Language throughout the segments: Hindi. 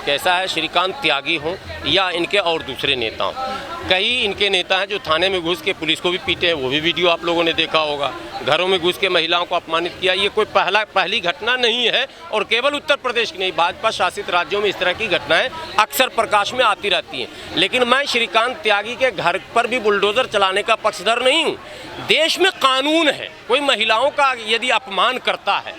कैसा है, श्रीकांत त्यागी हों या इनके और दूसरे नेता हों, कई इनके नेता हैं जो थाने में घुस के पुलिस को भी पीटे हैं, वो भी वीडियो आप लोगों ने देखा होगा। घरों में घुस के महिलाओं को अपमानित किया। ये कोई पहली घटना नहीं है और केवल उत्तर प्रदेश की नहीं, भाजपा शासित राज्यों में इस तरह की घटनाएं अक्सर प्रकाश में आती रहती हैं। लेकिन मैं श्रीकांत त्यागी के घर पर भी बुलडोजर चलाने का पक्षधर नहीं हूँ। देश में कानून है, कोई महिलाओं का यदि अपमान करता है,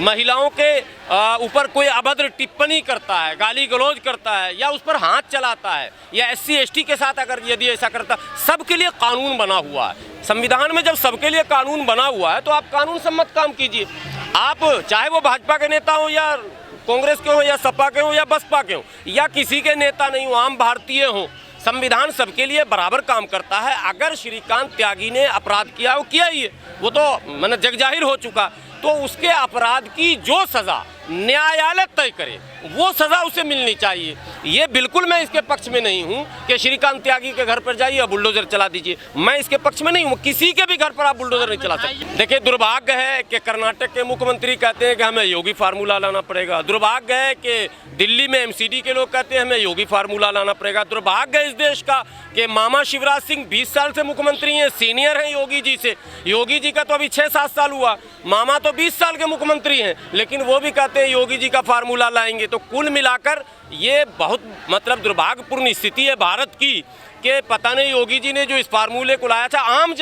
महिलाओं के ऊपर कोई अभद्र टिप्पणी करता है, गाली गलौज करता है या उस पर हाथ चलाता है या SC ST के साथ अगर यदि ऐसा करता, सबके लिए कानून बना हुआ है। संविधान में जब सबके लिए कानून बना हुआ है तो आप कानून सम्मत काम कीजिए। आप चाहे वो भाजपा के नेता हो या कांग्रेस के हो या सपा के हो या बसपा के हो या किसी के नेता नहीं हो, आम भारतीय हो, संविधान सबके लिए बराबर काम करता है। अगर श्रीकांत त्यागी ने अपराध किया, वो किया ही है, वो तो मैंने जग जाहिर हो चुका, तो उसके अपराध की जो सज़ा न्यायालय तय करे वो सज़ा उसे मिलनी चाहिए। ये बिल्कुल मैं इसके पक्ष में नहीं हूँ कि श्रीकांत त्यागी के घर पर जाइए और बुलडोज़र चला दीजिए, मैं इसके पक्ष में नहीं हूँ। किसी के भी घर पर आप बुलडोज़र नहीं चला सकते। देखिए, दुर्भाग्य है कि कर्नाटक के मुख्यमंत्री कहते हैं कि हमें योगी फार्मूला लाना पड़ेगा। दुर्भाग्य है कि दिल्ली में MCD के लोग कहते हैं हमें योगी फार्मूला लाना पड़ेगा। दुर्भाग्य है इस देश का कि मामा शिवराज सिंह 20 साल से मुख्यमंत्री हैं, सीनियर हैं योगी जी से। योगी जी का तो अभी 6-7 साल हुआ, मामा तो 20 साल के मुख्यमंत्री हैं, लेकिन वो भी कहते हैं योगी जी का फार्मूला लाएंगे। तो कुल मिलाकर ये बहुत मतलब दुर्भाग्यपूर्ण स्थिति है भारत की कि पता नहीं योगी जी ने जो इस फार्मूले को लाया था आम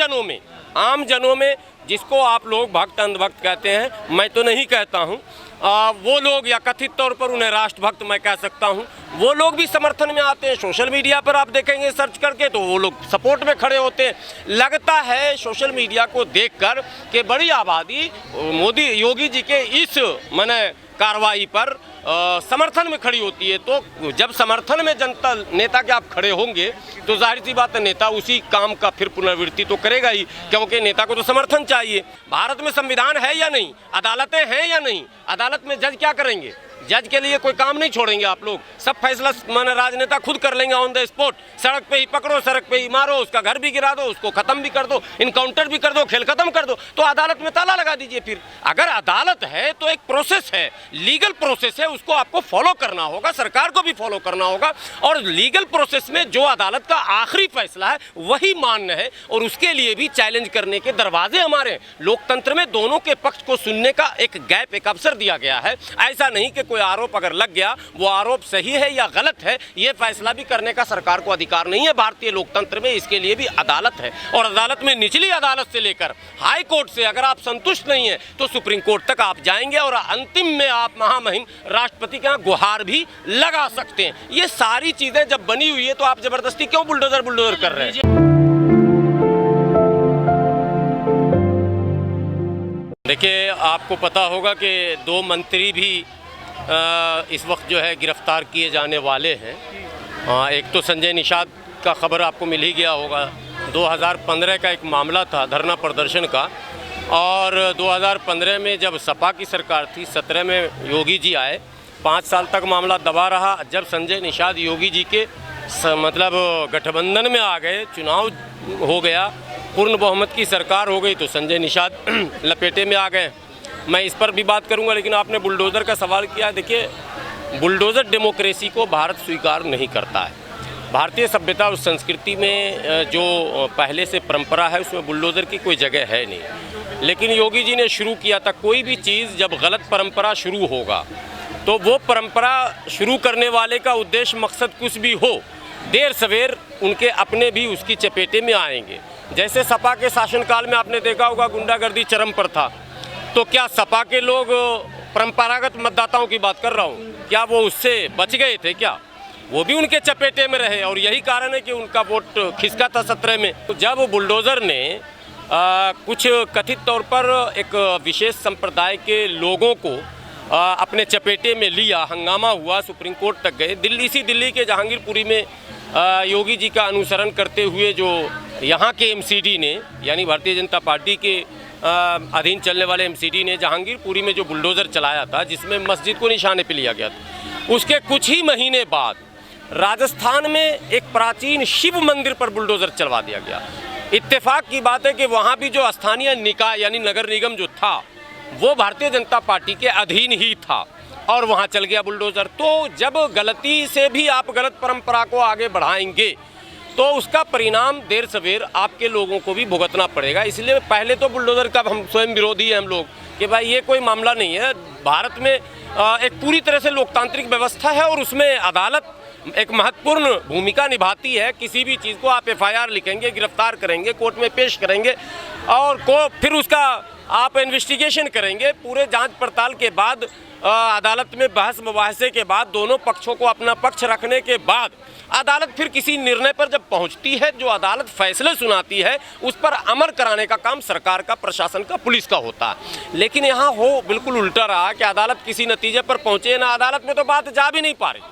जनों में जिसको आप लोग भक्त अंधभक्त कहते हैं, मैं तो नहीं कहता हूँ, वो लोग या कथित तौर पर उन्हें राष्ट्रभक्त मैं कह सकता हूँ, वो लोग भी समर्थन में आते हैं। सोशल मीडिया पर आप देखेंगे सर्च करके तो वो लोग सपोर्ट में खड़े होते हैं। लगता है सोशल मीडिया को देखकर कि बड़ी आबादी योगी जी के इस माने कार्रवाई पर समर्थन में खड़ी होती है। तो जब समर्थन में जनता नेता के आप खड़े होंगे तो जाहिर सी बात है नेता उसी काम का फिर पुनरावृत्ति तो करेगा ही, क्योंकि नेता को तो समर्थन चाहिए। भारत में संविधान है या नहीं, अदालतें हैं या नहीं, अदालत में जज क्या करेंगे? जज के लिए कोई काम नहीं छोड़ेंगे आप लोग, सब फैसला माने राजनेता खुद कर लेंगे ऑन द स्पॉट। सड़क पे ही पकड़ो, सड़क पे ही मारो, उसका घर भी गिरा दो, उसको खत्म भी कर दो, इनकाउंटर भी कर दो, खेल खत्म कर दो। तो अदालत में ताला लगा दीजिए। फिर अगर अदालत है तो एक प्रोसेस है, लीगल प्रोसेस है, उसको आपको फॉलो करना होगा, सरकार को भी फॉलो करना होगा। और लीगल प्रोसेस में जो अदालत का आखिरी फैसला है वही मान्य है और उसके लिए भी चैलेंज करने के दरवाजे हमारे लोकतंत्र में दोनों के पक्ष को सुनने का एक गैप, एक अवसर दिया गया है। ऐसा नहीं कि कोई आरोप अगर लग गया वो आरोप सही है या गलत है, ये फैसला भी करने का सरकार को अधिकार नहीं है भारतीय लोकतंत्र में। इसके लिए भी अदालत है और अदालत में निचली अदालत से लेकर हाई कोर्ट से अगर आप संतुष्ट नहीं है तो सुप्रीम कोर्ट तक आप जाएंगे और अंतिम में आप महामहिम राष्ट्रपति के यहाँ गुहार भी लगा सकते हैं। ये सारी चीजें जब बनी हुई है तो आप जबरदस्ती क्यों बुलडोजर कर रहे हैं? देखिए, आपको पता होगा कि 2 मंत्री भी इस वक्त जो है गिरफ्तार किए जाने वाले हैं। एक तो संजय निषाद का खबर आपको मिल ही गया होगा, 2015 का एक मामला था धरना प्रदर्शन का, और 2015 में जब सपा की सरकार थी, 17 में योगी जी आए, 5 साल तक मामला दबा रहा। जब संजय निषाद योगी जी के मतलब गठबंधन में आ गए, चुनाव हो गया, पूर्ण बहुमत की सरकार हो गई, तो संजय निषाद लपेटे में आ गए। मैं इस पर भी बात करूंगा, लेकिन आपने बुलडोज़र का सवाल किया। देखिए, बुलडोज़र डेमोक्रेसी को भारत स्वीकार नहीं करता है। भारतीय सभ्यता और संस्कृति में जो पहले से परंपरा है उसमें बुलडोज़र की कोई जगह है नहीं। लेकिन योगी जी ने शुरू किया था, कोई भी चीज़ जब गलत परंपरा शुरू होगा तो वो परंपरा शुरू करने वाले का उद्देश्य मकसद कुछ भी हो, देर सवेर उनके अपने भी उसकी चपेटे में आएंगे। जैसे सपा के शासनकाल में आपने देखा होगा गुंडागर्दी चरम पर था, तो क्या सपा के लोग, परंपरागत मतदाताओं की बात कर रहा हूँ, क्या वो उससे बच गए थे? क्या वो भी उनके चपेटे में रहे? और यही कारण है कि उनका वोट खिसका था 17 में। तो जब बुलडोज़र ने कुछ कथित तौर पर एक विशेष संप्रदाय के लोगों को अपने चपेटे में लिया, हंगामा हुआ, सुप्रीम कोर्ट तक गए। दिल्ली के जहांगीरपुरी में योगी जी का अनुसरण करते हुए जो यहाँ के MCD ने, यानी भारतीय जनता पार्टी के अधीन चलने वाले MCD ने जहांगीरपुरी में जो बुलडोज़र चलाया था, जिसमें मस्जिद को निशाने पे लिया गया था, उसके कुछ ही महीने बाद राजस्थान में एक प्राचीन शिव मंदिर पर बुलडोज़र चलवा दिया गया। इत्तेफाक की बात है कि वहाँ भी जो स्थानीय निकाय यानी नगर निगम जो था वो भारतीय जनता पार्टी के अधीन ही था और वहाँ चल गया बुलडोज़र। तो जब गलती से भी आप गलत परंपरा को आगे बढ़ाएंगे तो उसका परिणाम देर सवेर आपके लोगों को भी भुगतना पड़ेगा। इसलिए पहले तो बुलडोज़र का हम स्वयं विरोधी हैं हम लोग कि भाई ये कोई मामला नहीं है। भारत में एक पूरी तरह से लोकतांत्रिक व्यवस्था है और उसमें अदालत एक महत्वपूर्ण भूमिका निभाती है। किसी भी चीज़ को आप FIR लिखेंगे, गिरफ्तार करेंगे, कोर्ट में पेश करेंगे और फिर उसका आप इन्वेस्टिगेशन करेंगे। पूरे जांच पड़ताल के बाद अदालत में बहस मुबाहसे के बाद दोनों पक्षों को अपना पक्ष रखने के बाद अदालत फिर किसी निर्णय पर जब पहुंचती है, जो अदालत फैसले सुनाती है उस पर अमल कराने का काम सरकार का, प्रशासन का, पुलिस का होता है। लेकिन यहाँ हो बिल्कुल उल्टा रहा कि अदालत किसी नतीजे पर पहुंचे ना, अदालत में तो बात जा भी नहीं पा रही।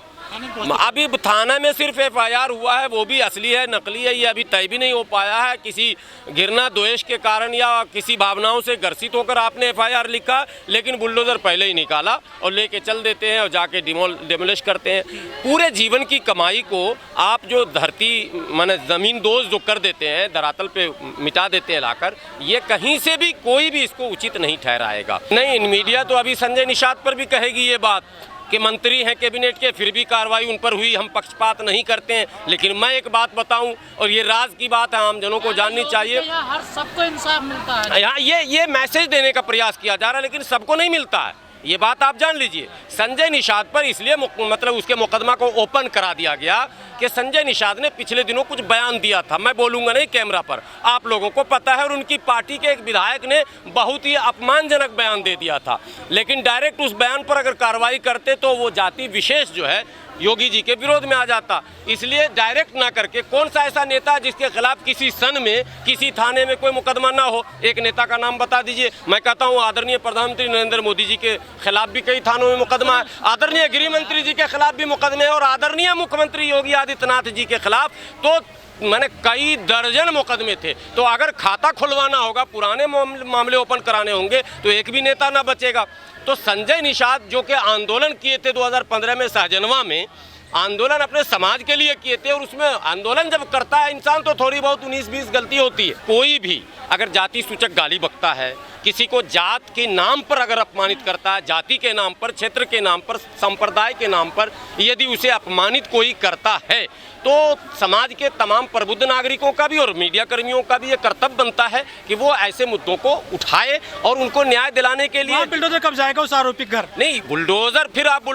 अभी थाना में सिर्फ FIR हुआ है, वो भी असली है नकली है ये अभी तय भी नहीं हो पाया है। किसी घृणा द्वेष के कारण या किसी भावनाओं से ग्रसित होकर आपने FIR लिखा, लेकिन बुलडोज़र पहले ही निकाला और लेके चल देते हैं और जाके डिमोलिश करते हैं। पूरे जीवन की कमाई को आप जो धरती माने ज़मीन दोज जो कर देते हैं, धरातल पे मिटा देते हैं लाकर, ये कहीं से भी कोई भी इसको उचित नहीं ठहराएगा। नहीं, मीडिया तो अभी संजय निषाद पर भी कहेगी ये बात कि मंत्री हैं कैबिनेट के, फिर भी कार्रवाई उन पर हुई, हम पक्षपात नहीं करते हैं। लेकिन मैं एक बात बताऊं और ये राज की बात है, आम जनों को जाननी चाहिए। हर सबको इंसाफ मिलता है। यहाँ ये मैसेज देने का प्रयास किया जा रहा है, लेकिन सबको नहीं मिलता है। ये बात आप जान लीजिए। संजय निषाद पर इसलिए मतलब उसके मुकदमा को ओपन करा दिया गया कि संजय निषाद ने पिछले दिनों कुछ बयान दिया था, मैं बोलूँगा नहीं कैमरा पर, आप लोगों को पता है, और उनकी पार्टी के एक विधायक ने बहुत ही अपमानजनक बयान दे दिया था। लेकिन डायरेक्ट उस बयान पर अगर कार्रवाई करते तो वो जाति विशेष जो है योगी जी के विरोध में आ जाता। इसलिए डायरेक्ट ना करके कौन सा ऐसा नेता जिसके खिलाफ किसी सन में किसी थाने में कोई मुकदमा ना हो, एक नेता का नाम बता दीजिए। मैं कहता हूँ आदरणीय प्रधानमंत्री नरेंद्र मोदी जी के खिलाफ भी कई थानों में मुकदमा है, आदरणीय गृह मंत्री जी के खिलाफ भी मुकदमे है और आदरणीय मुख्यमंत्री योगी आदित्यनाथ जी के खिलाफ तो मैंने कई दर्जन मुकदमे थे। तो अगर खाता खुलवाना होगा, पुराने मामले ओपन कराने होंगे तो एक भी नेता ना बचेगा। तो संजय निषाद जो कि आंदोलन किए थे 2015 में सहजनवा में, आंदोलन अपने समाज के लिए किए थे और उसमें आंदोलन जब करता है इंसान तो थोड़ी बहुत 19-20 गलती होती है। कोई भी अगर जाति सूचक गाली बकता है, किसी को जात के नाम पर अगर अपमानित करता है, जाति के नाम पर, क्षेत्र के नाम पर, संप्रदाय के नाम पर यदि उसे अपमानित कोई करता है तो समाज के तमाम प्रबुद्ध नागरिकों का भी और मीडिया कर्मियों का भी ये कर्तव्य बनता है कि वो ऐसे मुद्दों को उठाए और उनको न्याय दिलाने के लिए। बुलडोजर कब जाएगा उस आरोपी घर? नहीं, बुलडोजर फिर आप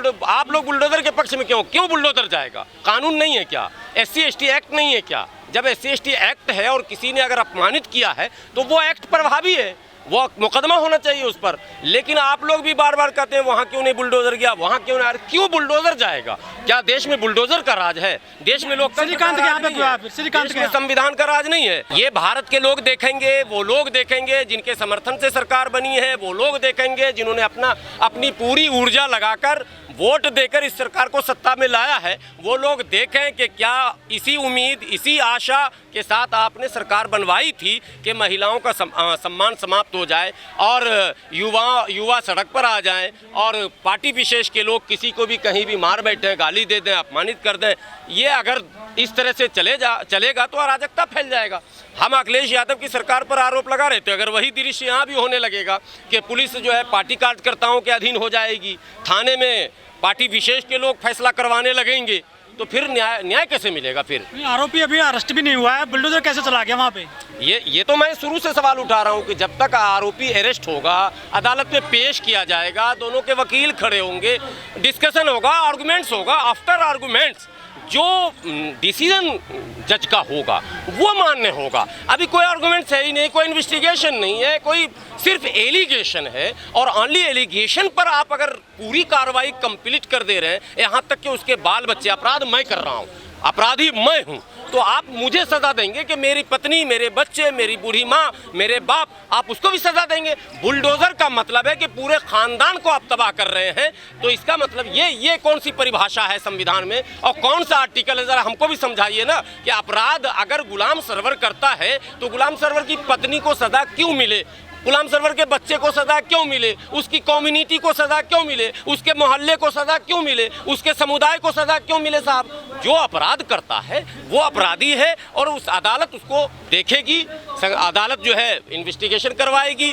लोग बुलडोजर के पक्ष में क्यों बुलडोजर जाएगा? कानून नहीं है क्या? SC/ST एक्ट नहीं है क्या? जब SC/ST एक्ट है और किसी ने अगर अपमानित किया है तो वो एक्ट प्रभावी है, वो मुकदमा होना चाहिए उस पर। लेकिन आप लोग भी बार बार कहते हैं वहाँ क्यों नहीं बुलडोजर गया, वहाँ क्यों नहीं, क्यों बुलडोजर जाएगा? क्या देश में बुलडोजर का राज है? देश में लोकतंत्र का राज नहीं है, देश में संविधान का राज नहीं है। ये भारत के लोग देखेंगे, वो लोग देखेंगे जिनके समर्थन से सरकार बनी है, वो लोग देखेंगे जिन्होंने अपनी पूरी ऊर्जा लगाकर वोट देकर इस सरकार को सत्ता में लाया है। वो लोग देखें कि क्या इसी उम्मीद, इसी आशा के साथ आपने सरकार बनवाई थी कि महिलाओं का सम्मान समाप्त हो जाए और युवा सड़क पर आ जाएं और पार्टी विशेष के लोग किसी को भी कहीं भी मार बैठें, गाली दे दें, अपमानित कर दें। ये अगर इस तरह से चलेगा तो अराजकता फैल जाएगा। हम अखिलेश यादव की सरकार पर आरोप लगा रहे थे, अगर वही दृश्य यहाँ भी होने लगेगा कि पुलिस जो है पार्टी कार्यकर्ताओं के अधीन हो जाएगी, थाने में पार्टी विशेष के लोग फैसला करवाने लगेंगे, तो फिर न्याय कैसे मिलेगा? फिर आरोपी अभी अरेस्ट भी नहीं हुआ है, बुलडोजर कैसे चला गया वहाँ पे? ये तो मैं शुरू से सवाल उठा रहा हूँ कि जब तक आरोपी अरेस्ट होगा, अदालत में पेश किया जाएगा, दोनों के वकील खड़े होंगे, डिस्कशन होगा, आर्गुमेंट्स होगा, आफ्टर आर्गुमेंट्स जो डिसीजन जज का होगा वो मान्य होगा। अभी कोई आर्गुमेंट्स है ही नहीं, कोई इन्वेस्टिगेशन नहीं है, कोई सिर्फ एलिगेशन है और ओनली एलिगेशन पर आप अगर पूरी कार्रवाई कंप्लीट कर दे रहे हैं, यहाँ तक कि उसके बाल बच्चे, अपराध मैं कर रहा हूँ, अपराधी मैं हूँ, तो आप मुझे सजा देंगे कि मेरी पत्नी, मेरे बच्चे, मेरी बूढ़ी माँ, मेरे बाप, आप उसको भी सजा देंगे। बुलडोजर का मतलब है कि पूरे खानदान को आप तबाह कर रहे हैं। तो इसका मतलब ये कौन सी परिभाषा है संविधान में और कौन सा आर्टिकल है? जरा हमको भी समझाइए ना कि अपराध अगर गुलाम सरवर करता है तो गुलाम सरवर की पत्नी को सजा क्यों मिले, गुलाम सरवर के बच्चे को सजा क्यों मिले, उसकी कम्युनिटी को सजा क्यों मिले, उसके मोहल्ले को सजा क्यों मिले, उसके समुदाय को सजा क्यों मिले? साहब, जो अपराध करता है वो अपराधी है और उस अदालत उसको देखेगी, अदालत जो है इन्वेस्टिगेशन करवाएगी